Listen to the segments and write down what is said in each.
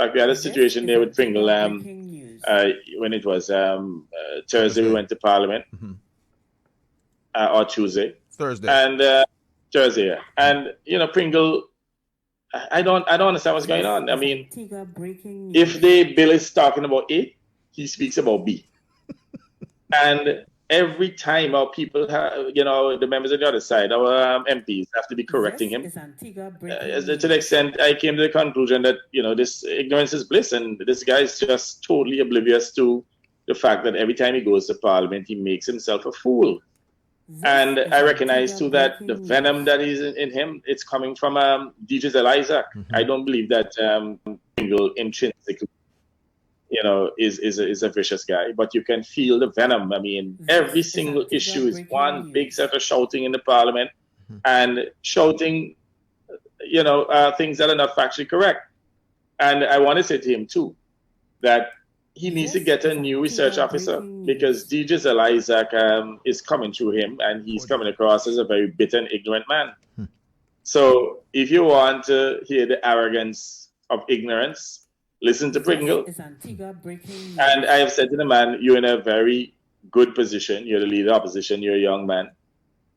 fact, we had a situation there with Pringle when it was Thursday. We went to Parliament, or Tuesday. Thursday. And Thursday, yeah. And Pringle, I don't understand what's going on. I mean, if the bill is talking about A, he speaks about B. And every time our people have, the members on the other side, our MPs have to be correcting him. To the extent I came to the conclusion that, this ignorance is bliss, and this guy is just totally oblivious to the fact that every time he goes to Parliament, he makes himself a fool. And I recognize too that the venom that is in him, it's coming from Giselle Isaac. I don't believe that Pringle intrinsically, is a vicious guy, but you can feel the venom. I mean, every single issue is one big set of shouting in the Parliament and shouting, things that are not factually correct. And I want to say to him too that he needs to get a new research officer, because Giselle Isaac is coming through him, and he's coming across as a very bitter and ignorant man. So if you want to hear the arrogance of ignorance, listen to Pringle. And I have said to the man, you're in a very good position. You're the leader of the opposition. You're a young man.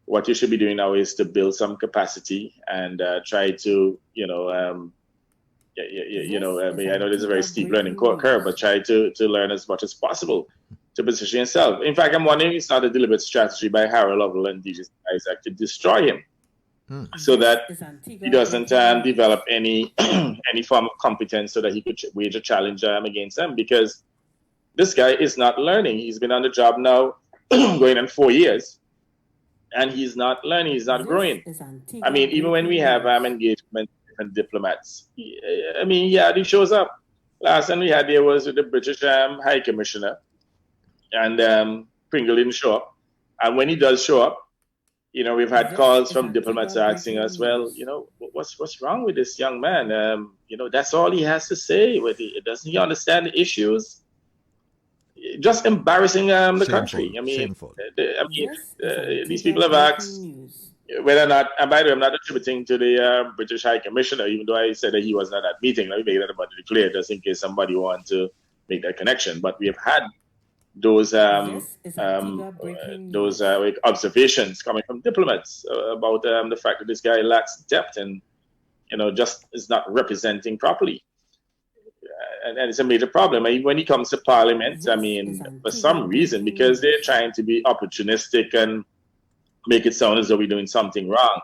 What you should be doing now is to build some capacity and try to, I know there's a very steep learning curve, but try to learn as much as possible to position yourself. In fact, I'm wondering if it's not a deliberate strategy by Harold Lovell and DJ Isaac to destroy him, so that he doesn't develop any form of competence, so that he could wage a challenge against them. Because this guy is not learning. He's been on the job now going on 4 years, and he's not learning. He's not growing. I mean, even when we have engagement and diplomats, he shows up. Last time we had there was with the British High Commissioner, and Pringle didn't show up. And when he does show up, we've had calls from diplomats asking us, well, what's wrong with this young man? That's all he has to say. Doesn't he understand the issues? Just embarrassing the country. I mean, these people have asked whether or not, and by the way, I'm not attributing to the British High Commissioner, even though I said that he was not at that meeting. Let me make that abundantly clear, just in case somebody wants to make that connection. But we have had those observations coming from diplomats about the fact that this guy lacks depth and just is not representing properly, and it's a major problem. I mean, when he comes to Parliament, for some reason, because they're trying to be opportunistic and make it sound as though we're doing something wrong,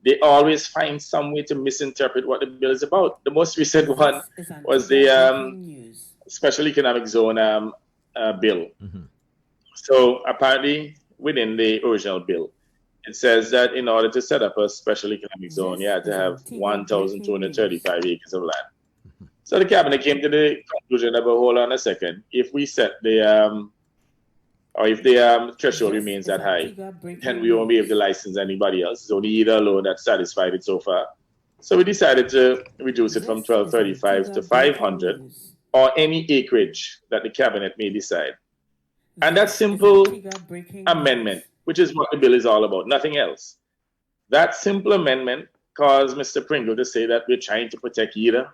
they always find some way to misinterpret what the bill is about. The most recent one was the Special Economic Zone bill. So apparently within the original bill, it says that in order to set up a special economic zone, you had to have 1,235 acres of land. So the cabinet came to the conclusion that, hold on a second, if we set the or if the threshold remains that high, then we won't be able to license anybody else. It's only either alone that satisfied it so far. So we decided to reduce it from 1,235 to 500, or any acreage that the cabinet may decide. And that simple amendment, which is what the bill is all about, nothing else. That simple amendment caused Mr. Pringle to say that we're trying to protect Yida,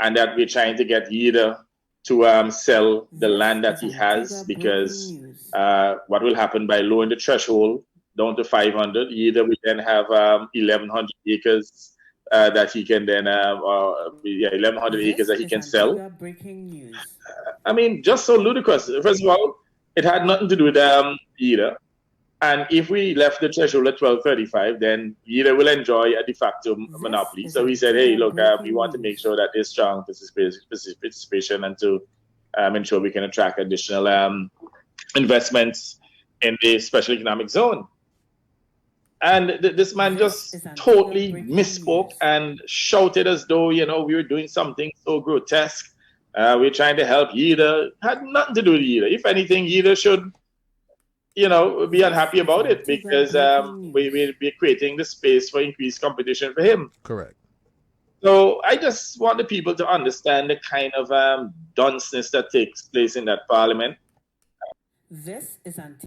and that we're trying to get Yida to sell the land that he has, because what will happen by lowering the threshold down to 500, Yida will then have 1,100 acres that he can then, 1,100 acres that he can sell. Just so ludicrous. First of all, it had nothing to do with Yida. And if we left the threshold at 1,235, then Yida will enjoy a de facto monopoly. So we said, hey, look, we want to make sure that there's strong participation, and to ensure we can attract additional investments in the special economic zone. And this man just totally misspoke and shouted as though, we were doing something so grotesque. We're trying to help Yida. Had nothing to do with Yida. If anything, Yida should, be unhappy about it, because we're creating the space for increased competition for him. Correct. So I just want the people to understand the kind of dunceness that takes place in that Parliament. This is